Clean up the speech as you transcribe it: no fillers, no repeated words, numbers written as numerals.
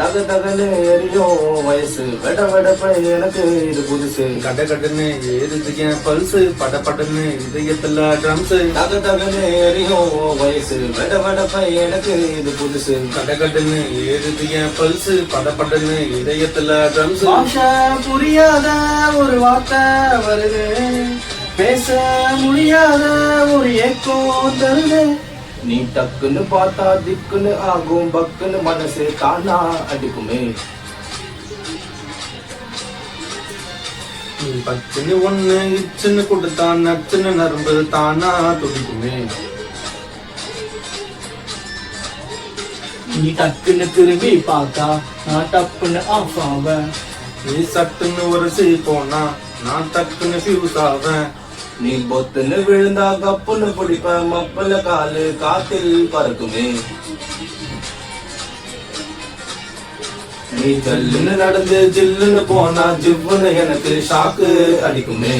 தக தகன்னு எரியும் வயசு வெட வெடப்ப எனக்கு இது புதுசு கட கடன்னு ஏறுது என் பல்சு பட படன்னு இதயத்துல ட்ரம்ஸ் தக தகன்னு எரியும் வயசு வெட வெடப்ப எனக்கு இது புதுசு கட கடன்னு ஏறுது என் பல்சு பட படன்னு இதயத்துல ட்ரம்ஸ் பாஷா புரியாத ஒரு வார்த்தை வருது பேச முடியாத ஒரு ஏக்கம் தருது நீ டக்குன்னு பார்த்தா திக்குன்னு ஆகும் பக்குன்னு மனசு தானா அடிக்குமே பச்சுன்னு ஒண்ணு இச்சுன்னு கொடுத்தான் நச்சுன்னு நரம்பு தானா துடிக்குமே நீ டக்குன்னு திரும்பி பார்த்தா நான் டப்புன்னு ஆஃப் ஆவேன் நீ சட்டுன்னு உரசி போனா நான் டக்குன்னு ஃபியூஸ் ஆவேன் நீ பொத்துன்னு விழுந்தா கப்புன்னு பிடிப்ப மப்பல காலு காத்தில் பறக்குமே நீ ஜல்லுன்னு நடந்து ஜில்லுன்னு போனா ஜிவ்வுன்னு எனக்கு ஷாக்கு அடிக்குமே